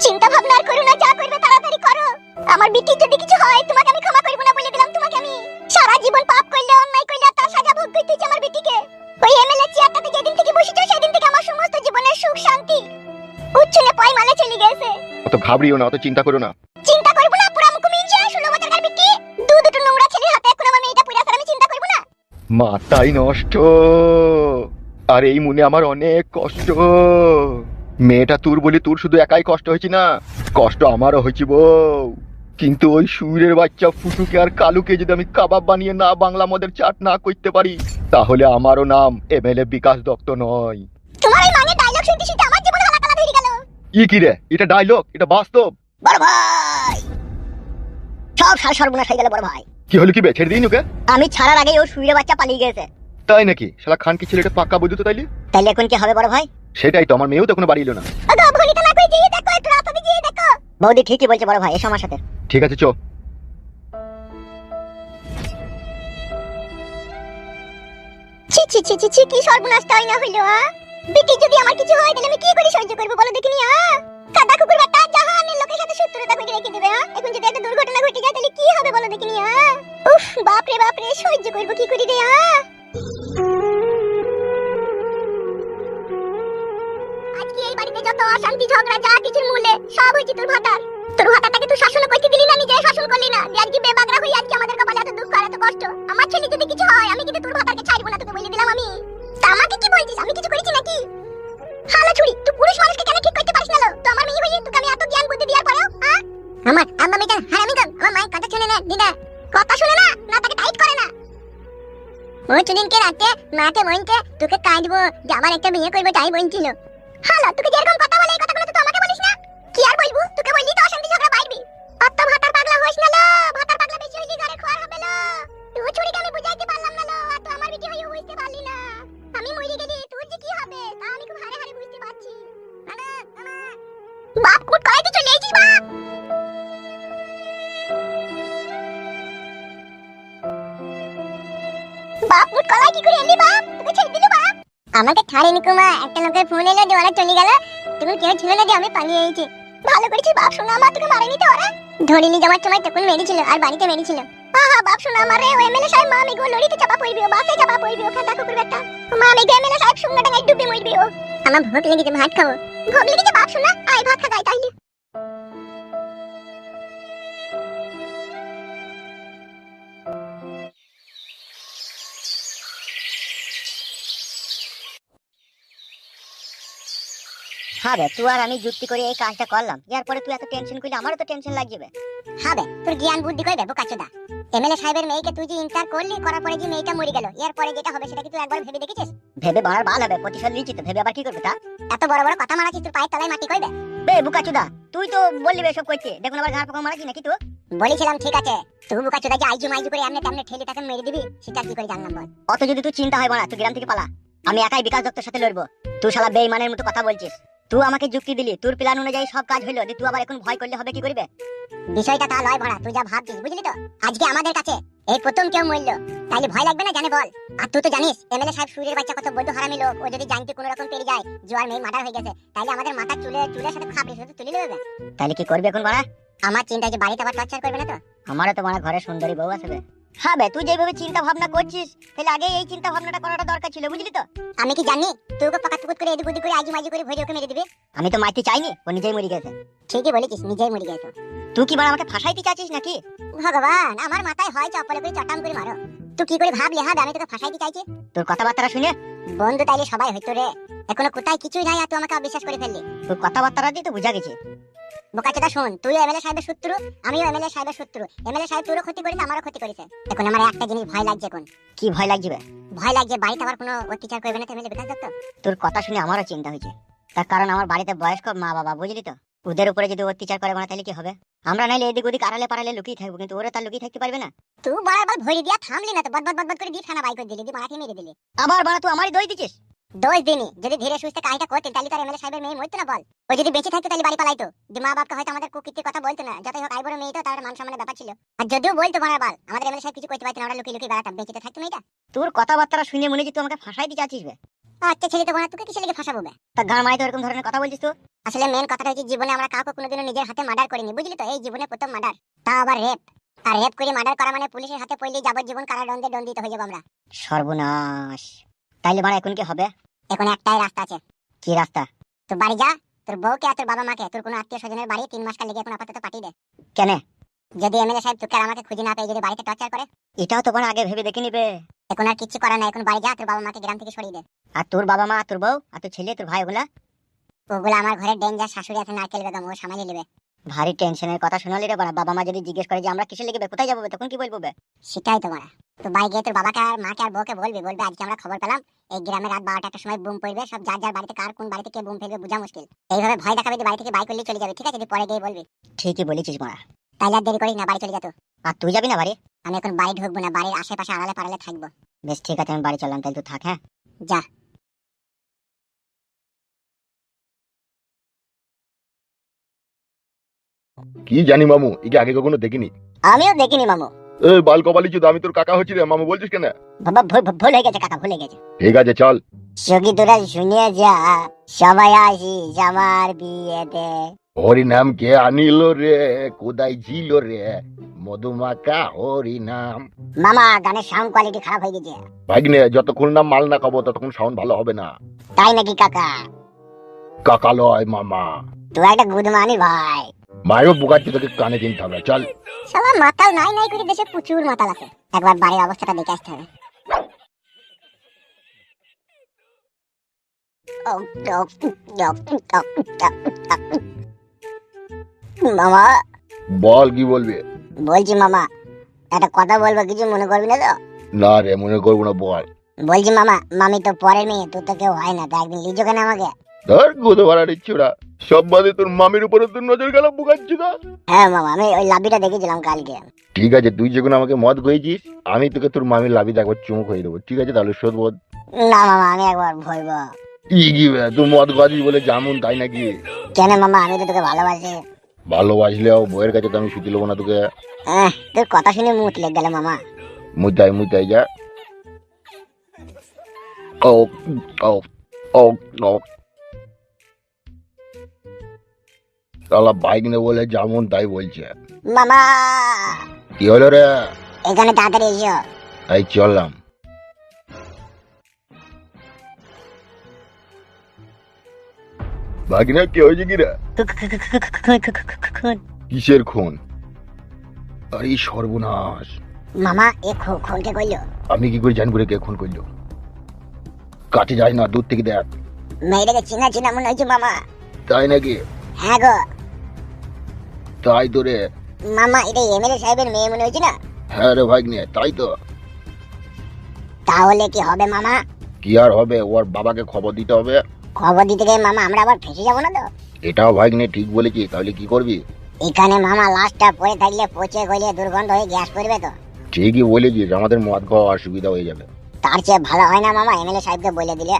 চিন্তা ভাবনা আর করো না, যা করবে তাড়াতাড়ি করো। আমার বিটি যদি কিছু হয় তোমাকে আমি ক্ষমা করব না, বলে দিলাম তোমাকে আমি। সারা জীবন পাপ করলে, অন্যায় করলে তার সাজা ভোগ করতে হচ্ছে আমার বিটিকে। ওই এমএলএ চেয়ারটাতে যেদিন থেকে বসেছো সেদিন থেকে আমার সমস্ত জীবনের সুখ শান্তি উচ্ছনে পয়মালে চলে গেছে। অত ঘাবড়িও না, অত চিন্তা করো না। চিন্তা করব না, পুরা মুখ মিনছে 16 বছরের বিটি। দুটো নোংরা ছেলের হাতে এখন আমার মেয়েটা পুরা, আমি চিন্তা করব না। মাথাই নষ্ট। আর এই মনে আমার অনেক কষ্ট। মেয়েটা তোর বলি তোর শুধু একাই কষ্ট হয়েছে না, কষ্ট আমারও হয়েছে বউ। কিন্তু ওই সুরের বাচ্চা ফুটুকে আর কালুকে যদি আমি কাবাব বানিয়ে না বাংলা মদের চাট না করতে পারি, তাহলে আমারও নাম এমএলএ বিকাশ দত্ত নয়। তোমার এই মানে ডায়লগ শুনতে শুনতে আমার জীবন হালাকালা হয়ে গেল। কি রে, এটা ডায়লগ? এটা বাস্তব। বড় ভাই, সব সর্বনাশ হয়ে গেল বড় ভাই। কি হলো? কি বে, ছেড়ে দিন ওকে? আমি ছাড়ার আগে ও সুইরে বাচ্চা পালিয়ে গেছে। তাই নাকি? শালা খান কি ছেলেটা পাক্কা বৈধ তো তাইলে? তাইলে এখন কি হবে বড় ভাই? সেটাই তো, আমার মেয়েও তো এখনো বাড়ি এলো না। ওগো ভনিতা না কই দিয়ে দেখো, একটু রাস্তা দিয়ে দেখো। বৌদি ঠিকই বলছে বড় ভাই, এসো আমার সাথে। ঠিক আছে, চ। ছি ছি ছি ছি ছি, কি সর্বনাশটা হয় না হইলো। বিটি যদি আমার কিছু হয় তাহলে আমি কি করে সহ্য করব বলো দেখিনি। কাদা কুকুর বাটা জাহানের লোকের সাথে শত্রুতা করে রেখে দিবে। এখন যদি একটা দুর্ঘটনা ঘটে যায় তাহলে কি হবে বলো দেখিনি। উফ, বাপ রে সহ্য করব কি করে রে। আজকে এই বাড়িতে যত অশান্তি ঝগড়া যা কিছুর মূলে সব হইছে তোর ভাতার। তোর ভাতাটাকে তুই শাসন করতে দিলি না, নিজে শাসন করলি না। আজকে বেবাগরা হই, আজকে আমাদের কপালে এত দুঃখ আর এত কষ্ট। আমার ছেলে যদি কিছু হয় আমি কিন্তু তোর ভাতাকে ছাড়বো না, তোকে বলে দিলাম আমি। তা আমাকে কি বলছিস? আমি কিছু করেছি নাকি? হালা ছুরি, তুই পুরুষ মানুষকে কেন ঠিক করতে পারিস না? তো আমার মেয়ে হয়ে তোকে আমি এত জ্ঞান বুদ্ধি দেওয়ার পরেও আমার আম্মা মেয়েটা হারামি গো। আমার মায়ের কথা শুনে না দিদা, কথা শুনে না, না তাকে টাইট করে না। ওই চুদিনকে রাতে মাকে বলতে তোকে কাঁদবো যে আমার একটা বিয়ে করবে, তাই বলছিল। হালা, তোকে যেরকম কথা বলে এই কথাগুলো তো আমাকে বলিস না। কি আর বলবো? তোকে বললি তো অশান্তি ঝগড়া বাড়বি। অত ভাতার পাগলা হইস না লো, ভাতার পাগলা বেশি হইলি ঘরে খোয়ার হবে লো। তুই ছুরিকে আমি বুঝাইতে পারলাম না লো, আর তুই আমার বিটি হইও বুঝতে পারলি না। আমি মরে গেলি তোর যে কি হবে তা আমি খুব হারে হারে বুঝতে পারছি। বাপ কুট করাইতে চলে এসেছিস বাপ। বাপ মুট কলাই কি করে এলি বাপ? তোকে ছেড়ে দিল বাপ? আমাকে ছাড়েনি কুমা, একটা লোকের ফোন এলো যে ওরা চলে গেল। তুমি কেউ ছিল না যে আমি পালিয়ে এসেছি। ভালো করেছিস বাপ, শোনা আমার তোকে মারেনি তো ওরা। ধরিনি যাওয়ার সময় তখন মেরেছিল আর বাড়িতে মেরেছিল। আহা বাপ শোনা আমারে ওই এমএলএ সাহেব মা মেগো লড়িতে চাপা পড়বি, ও বাসে চাপা পড়বি, ও খাতা কুকুর বেটা। মা মেগো এমএলএ সাহেব সঙ্গে ডাঙায় ডুবে মরবি ও। আমার ভোগ লেগেছে, ভাত খাবো। ভোগ লেগেছে বাপ শোনা, আয় ভাত খা গাই তাইলে। হ্যাঁ বে, তুই আর আমি যুক্তি করে এই কাজটা করলাম, এরপরে তুই এত টেনশন করলে আমারও তো টেনশন লাগবে। হ্যাঁ বে, তোর জ্ঞান বুদ্ধি কই বে বোকাচোদা। এমএলএ সাহেবের মেয়েকে তুই যে ইন্টার করলি, করার পরে যে মেয়েটা মরে গেল, এরপরে যেটা হবে সেটা কি তুই একবার ভেবে দেখেছিস? ভেবে বাড়ার বাল হবে, প্রতিশোধ নিচ্ছি তো, ভেবে আবার কি করবে তা? এত বড় বড় কথা মারাছিস, তোর পায়ের তলায় মাটি কইবে। বে বুকাচুদা, তুই তো বললি এসব করতে, দেখুন আবার ঘাড় পোকা মারাছি নাকি তুই? বলেছিলাম ঠিক আছে, তুই বোকাচোদা যে আইজু মাইজু করে এমনি তেমনি ঠেলে তাকে মেরে দিবি, সেটা কি করে জানলাম বল? অত যদি তুই চিন্তা হয় বাড়া, তুই গ্রাম থেকে পালা, আমি একাই বিকাশ দত্তের সাথে লড়বো। তুই শালা বেঈমানের মতো কথা বলছিস। তুই আমাকে যুক্তি দিলি, তোর প্ল্যান অনুযায়ী সব কাজ হইলো, তুই আবার এখন ভয় করলে হবে কি করবে? বিষয়টা তা লয় ভরা, তুই যা ভাবছিস বুঝলি তো। আজকে আমাদের কাছে এই প্রথম কেউ মরলো, তাইলে ভয় লাগবে না জানে বল? আর তুই তো জানিস এমএলএ সাহেব সুরের বাচ্চা কত বৈধ হারামি লোক। ও যদি জানতে কোনো রকম পেরে যায় জোয়ার মেয়ে মার্ডার হয়ে গেছে, তাইলে আমাদের মাথার চুলের সাথে খাপড়ি শুধু তুলে নেবে। তাহলে কি করবি এখন বাড়া? আমার চিন্তা যে বাড়িতে আবার টর্চার করবে না তো? আমারও তো বাড়া ঘরে সুন্দরী বউ আছে বে। হ্যাঁ বে, তুই যেভাবে চিন্তা ভাবনা করছিস, তাহলে আগে এই চিন্তা ভাবনাটা করাটা দরকার ছিল, বুঝলি তো? আমি কি জানি তুই ওকে পাকাত পুকুত করে এদিক ওদিক করে আইজু মাইজু করে ভরে ওকে মেরে দিবি? আমি তো মারতে চাইনি, ও নিজেই মরে গেছে। ঠিকই বলেছিস, নিজেই মরে গেছে। তুই কি বাড়া আমাকে ফাঁসাইতে চাচ্ছিস নাকি? ভগবান, আমার মাথায় হয় চপ্পলে করে চটাম করে মারো। তুই কি করে ভাবলি হবে আমি তোকে ফাঁসাইতে চাইছি? তোর কথাবার্তা শুনে বন্ধু তাইলে সবাই হইতো রে, এখনো কোথায় কিছুই নাই আর তুই আমাকে অবিশ্বাস করে ফেললি। তোর কথাবার্তা দিয়ে তো বুঝা গেছে। বোকাচোদা শোন, তুই এমএলএ সাহেবের শত্রু, আমিও এমএলএ সাহেবের শত্রু। এমএলএ সাহেব তোরও ক্ষতি করেছে, আমারও ক্ষতি করেছে। এখন আমার একটা জিনিস ভয় লাগছে। এখন কি ভয় লাগবে? ভয় লাগছে বাড়িতে আবার কোনো অত্যাচার করবে না তো এমএলএ বিকাশ দত্ত। তোর কথা শুনে আমারও চিন্তা হয়েছে, তার কারণ আমার বাড়িতে বয়স্ক মা বাবা, বুঝলি তো, ওদের উপরে যদি অত্যাচার করে না তাহলে কি হবে? আমরা নাইলে এদিক ওদিক আড়ালে পাড়ালে লুকিয়ে থাকবো, কিন্তু ওরা তার লুকিয়ে থাকতে পারবে না। তুই বারবার ভরি দিয়া থামলি না তো, বদবদ বদবদ করে দিয়ে ফেনা বাই করে দিলি, দিয়ে মারাকে মেরে দিলি। আবার বাড়া তুই আমারই দই দিছিস। দোষ দিনই, যদি ধীরে সুস্থে কাহিটা করতেন তাহলে তার এমএলএ সাহেবের মেয়ে মরতো না বল? ও যদি বেঁচে থাকতো তাহলে বাড়ি পালাইতো, যে মা বাপকে হয়তো আমাদের কুকীর্তির কথা বলতো না। যতই হোক আইবড় মেয়ে তো, তার মান সম্মানের ব্যাপার ছিল। আর যদিও বলতো বারবার, আমাদের এমএলএ সাহেব কিছু করতে পারতেন না, ওরা লুকিয়ে লুকিয়ে বেড়াতাম, বেঁচে থাকতো মেয়েটা। তোর কথাবার্তা শুনে মনে হচ্ছে তুই আমাকে ফাঁসাইতে চাচ্ছিস বে। আচ্ছা ছেলে তো তোকে কিসে লেগে ফাঁসাবো বে? তা গান মারাই তো এরকম ধরনের কথা বলছিস তো? আসলে মেন কথাটা হচ্ছে জীবনে আমরা কাউকে কোনোদিনও নিজের হাতে মার্ডার করিনি, বুঝলি তো? এই জীবনে প্রথম মার্ডার, তা আবার রেপ। আর রেপ করে মার্ডার করা মানে পুলিশের হাতে পড়লেই যাবজ্জীবন কারাদণ্ডে দণ্ডিত হয়ে যাবো আমরা। সর্বনাশ। তাইলে মারা এখন কি হবে? এখন একটাই রাস্তা আছে। কি রাস্তা? তুই বাড়ি যা, তোর বউকে আর তোর বাবা মাকে তোর কোনো আত্মীয় স্বজনের বাড়ি 3 মাস কাল লেগে এখন আপাতত পাঠিয়ে দে। কেন? যদি এমএলএ সাহেব তোকে আর আমাকে খুঁজে না পেয়ে যদি বাড়িতে টর্চার করে, এটাও তো বড় আগে ভেবে দেখে নিবে। এখন আর কিচ্ছু করার নাই, এখন বাড়ি যা, তোর বাবা মাকে গ্রাম থেকে সরিয়ে দে। আর তোর বাবা মা, তোর বউ, আর তোর ছেলে, তোর ভাই, ওগুলা? ওগুলো আমার ঘরের ডেঞ্জার শাশুড়ি আছে নারকেল বেগম, ও সামালি নেবে। ভারী টেনশনের কথা শোনালি রে বাবা। বাবা মা যদি জিজ্ঞেস করে যে আমরা কিসে লেগে কোথায় যাবো, তখন কি বলবো বে? সেটাই তোমার। তো বাড়ি গিয়ে তোর বাবাকে আর মাকে আর বউকে বলবি আজকে আমরা খবর পেলাম এই গ্রামে রাত 12টার সময় বুম পড়বে, সব যার যার বাড়িতে কার কোন বাড়িতে কে বুম ফেলবে বোঝা মুশকিল। এইভাবে ভয় দেখাবে যে বাড়ি থেকে বাইক করলে চলে যাবে, ঠিক আছে? যদি পরে গিয়ে বলবি। ঠিকই বলেছিস মারা। তাইলে আর দেরি করিস না, বাড়ি চলে যা তো। আর তুই যাবি না বাড়ি? আমি এখন বাড়ি ঢুকবো না, বাড়ির আশেপাশে আড়ালে পাড়ালে থাকবো। বেশ ঠিক আছে, আমি বাড়ি চললাম, তাহলে তুই থাক। হ্যাঁ যা। কি জানি মামু, একে আগে কখনো দেখিনি। আমিও দেখিনি মামু। এই বাল কপালি চুদ, আমি তোর কাকা হচ্ছি রে, মামু বলছিস কেন? বাবা ভুল হয়ে গেছে কাকা, ভুল হয়ে গেছে। ঠিক আছে চল। সখী তোরা শুনিয়ে যা, সবাই আসিস আমার বিয়েতে। হরি নাম কে আনিল রে, কোদাই ছিল রে, মধুমাকা হরি নাম। মামা গানের সাউন্ড কোয়ালিটি খারাপ হয়ে গেছে। ভাগ্নে, যতক্ষণ না মাল না খাবো ততক্ষণ সাউন্ড ভালো হবে না। তাই নাকি কাকা? কাকা লয় মামা। তুই একটা গুদমানি ভাই। মায়েরও বুকাচ্ছি, তোকে কানে কিনতে হবে, চল। সবার মাতাল নাই নাই করে দেশে প্রচুর মাতাল আছে, একবার বাড়ির অবস্থাটা দেখে আসতে হবে। মামা বল কি বলবি? বলছি মামা একটা কথা বলবো, কিছু মনে করবি না তো? না রে, মনে করবো না, বল। বলছি মামা, মামি তো পরের মেয়ে, তোর তো কেউ হয় না, তো একদিন লিজো কেন আমাকে? ধর গোদো ভাড়া দিচ্ছি ওরা সব বাদে, তোর মামির উপরে তোর নজর গেল বুকাচ্ছি না। হ্যাঁ মামা, আমি ওই লাবিটা দেখেছিলাম কালকে। ঠিক আছে, তুই যখন আমাকে মদ গইছিস, আমি তোকে তোর মামির লাভি একবার চুমুক হয়ে দেবো, ঠিক আছে? তাহলে শোধ বোধ। না মামা, আমি একবার ভরবো। কি বে, তুই মদ গাছিস বলে যেমন তাই নাকি? কেন মামা, আমি তো তোকে ভালোবাসি। ভালোবাসলেও বইয়ের কাছে তো আমি শুতে নেবো না তোকে। তোর কথা শুনে মুখ লেগে গেল মামা। মুতাই যা। ও ও ও ও শালা বাইক নে বলে যেমন তাই বলছে। মামা কি হলো রে? এখানে তাড়াতাড়ি এসো। এই চললাম। ভাগিনা কি হয়েছে কি রে? কিসের খুন? আরে সর্বনাশ। মামা এ খুনকে কইলো? আমি কি করে জানবো রে কে খুন করলো? কাছে যাই না, দূর থেকে দেখ। মেয়েটাকে চিনা চিনা মনে হচ্ছে মামা। তাই নাকি? হ্যাঁ গো। তাই তো রে। মামা এটা এমএলএ সাহেবের মেয়ে মনে হচ্ছে না? হ্যাঁ রে ভাগ্নে, তাই তো। তাহলে কি হবে মামা? কি আর হবে, ওর বাবাকে খবর দিতে হবে। খবর দিতে গিয়ে মামা আমরা আবার ফেসে যাবো না তো? এটাও ভাগ্নে ঠিক বলেছি, তাহলে কি করবি? এখানে মামা লাশটা পড়ে থাকলে পচে গলে দুর্গন্ধ হয়ে গ্যাস করবে তো। ঠিকই বলেছিস, আমাদের মদ খাওয়া অসুবিধা হয়ে যাবে। তার চেয়ে ভালো হয় না মামা এমএলএ সাহেবকে বলে দিলে?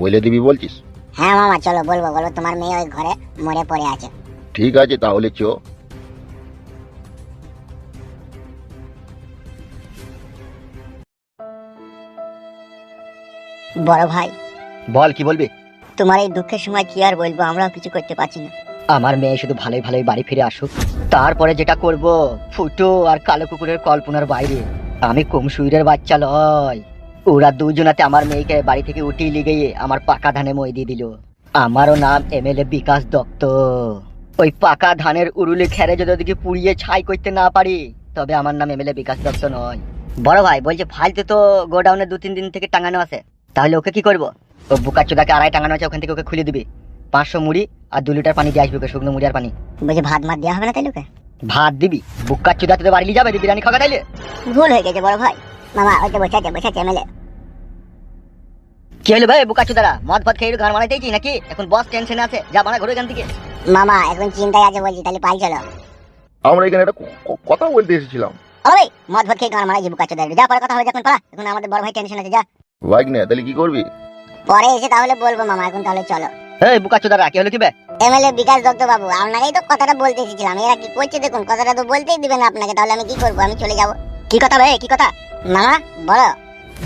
বলে দিবি বলছিস? হ্যাঁ মামা চলো বলবো, তোমার মেয়ে ওই ঘরে মরে পড়ে আছে। ঠিক আছে তাহলে চো। বড় ভাই বল, কি বলবি? তোমার এই দুঃখের সময় কি আর বলবো, আমরাও কিছু করতে পারছি না। আমার মেয়ে শুধু ভালোই ভালোই বাড়ি ফিরে আসুক, তারপরে যেটা করব ফুটো আর কালো কুকুরের কল্পনার বাইরে। আমি কমসুইরের বাচ্চা লয়। ওরা দুজনাতে আমার মেয়েকে বাড়ি থেকে উঠিয়ে লিগিয়ে আমার পাকা ধানে মই দিয়ে দিল। আমারও নাম এমএলএ বিকাশ দত্ত। ওই পাকা ধানের উরুলে খেরে যদি ওদিকে পুড়িয়ে ছাই করতে না পারি, তবে আমার নাম এমএলএ বিকাশ দত্ত নয়। বড় ভাই বলছে ফালতু তো গোডাউনে 2-3 দিন থেকে টাঙানো আছে, তাহলে ওকে কি করবো? ও বুকাচোদাকে আড়াই টাঙানো আছে, ওখান থেকে ওকে খুলে দিবি। 500 মুড়ি আর 2 লিটার পানি দিয়ে আসবে ওকে, শুকনো মুড়ি আর পানি। বলছে ভাত মাত দেওয়া হবে না তাই লোকে? ভাত দিবি? বুকাচোদা তো বাড়ি যাবে বিরিয়ানি খাওয়া তাইলে? ভুল হয়ে গেছে বড় ভাই। মামা ওইটা বসে এমএলএ। কি হলো ভাই বুকাচোদারা, মদ ভাত খেয়ে গান মারাইতেছি নাকি? এখন বস টেনশনে আছে, যা বানা ঘুরে এখান থেকে। মামা এখন চিন্তায় আছে বলছি, তাহলে পাই চলো। আমরা এখানে একটা কথা বলতে এসেছিলাম। ওই মদ ভাত খেয়ে গান মারাই যাবো কাছে যা, পরে কথা হবে যখন পালা। এখন আমাদের বড় ভাই টেনশন আছে, যা। ভাগ্নে তাহলে কি করবি? পরে এসে তাহলে বলবো মামা, এখন তাহলে চলো। এই বুকাচোদারা কি হলো কি বে? এমএলএ বিকাশ দত্ত বাবু, আপনাকেই তো কথাটা বলতে এসেছিলাম। এরা কি করছে দেখুন, কথাটা তো বলতেই দিবেন আপনাকে, তাহলে আমি কি করবো? আমি চলে যাবো। কি কথা ভাই, কি কথা? মামা বলো।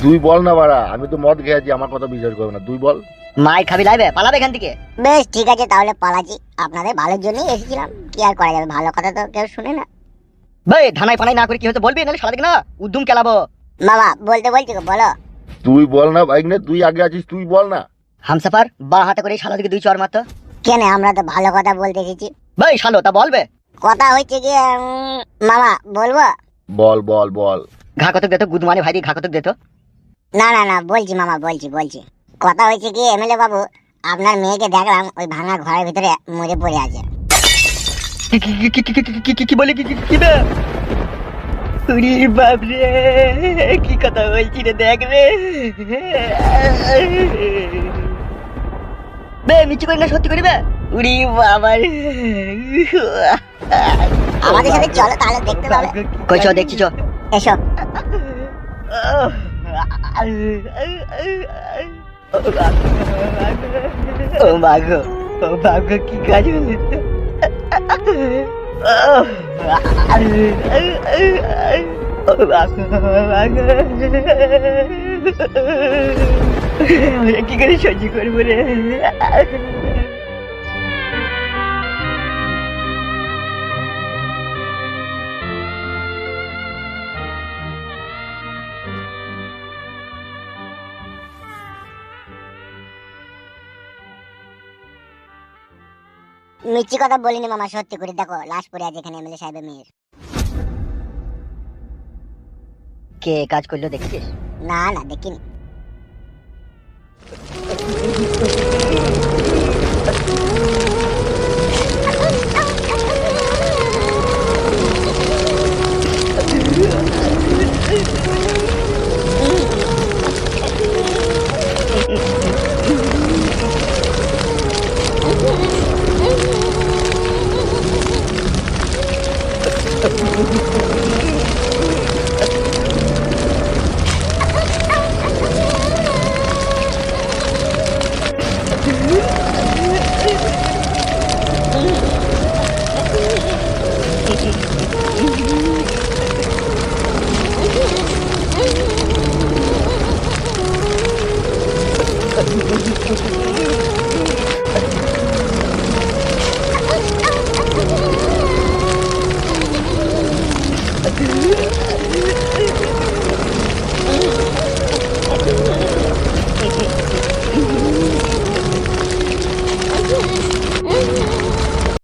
তুই বল না বাড়া, আমি তো মদ খেয়েছি, আমার কথা বিশ্বাস করবে না, তুই বল। মাই খাবি লাইবে পালাবে এখান থেকে। বেশ ঠিক আছে, তাহলে পালাচ্ছি। আপনাদের ভালোর জন্যই এসেছিলাম, কি আর করা যাবে, ভালো কথা তো কেউ শুনে না। ভাই ধানাই ফানাই না করে কি হচ্ছে বলবি, নাহলে সারা দিকে না উদ্যম কেলাবো। বাবা বলতে বলছি গো, বলো। তুই বল না বাইক নে, তুই আগে আছিস, তুই বল না। হামসাফার বা হাতে করে শালা দিকে 2 চড় মারতো। কেন, আমরা তো ভালো কথা বলতে এসেছি। ভাই শালো তা বলবে। কথা হচ্ছে কি মামা বলবো? বল বল বল। ঘা কতক দে তো, গুদমানে ভাই দিয়ে ঘা কতক দে তো। না না না, বলছি মামা, বলছি। কথা হয়েছে কি এমএলএ বাবু, আপনার মেয়েকে দেখলাম ওই ভাঙা ঘরের ভিতরে মরে পড়ে আছে। কি বলি কি বে? উরি বাপ রে, কি কথা বলছি রে, দেখ রে। বে মিচি করে না সত্যি করিবে? উরি বাবা রে। আমাদের সাথে চলো তাহলে দেখতে পাবে। কই চো দেখছি চো। এসো। ও মাগো কি কাজ হলো? কি করে সহ্য করবো রে? মিথ্যি কথা বলিনি মামা, সত্যি করে দেখো লাশ পড়ে আছে এখানে এমএলএ সাহেবের মেয়ের। কে কাজ করলো দেখছিস? না না দেখিনি।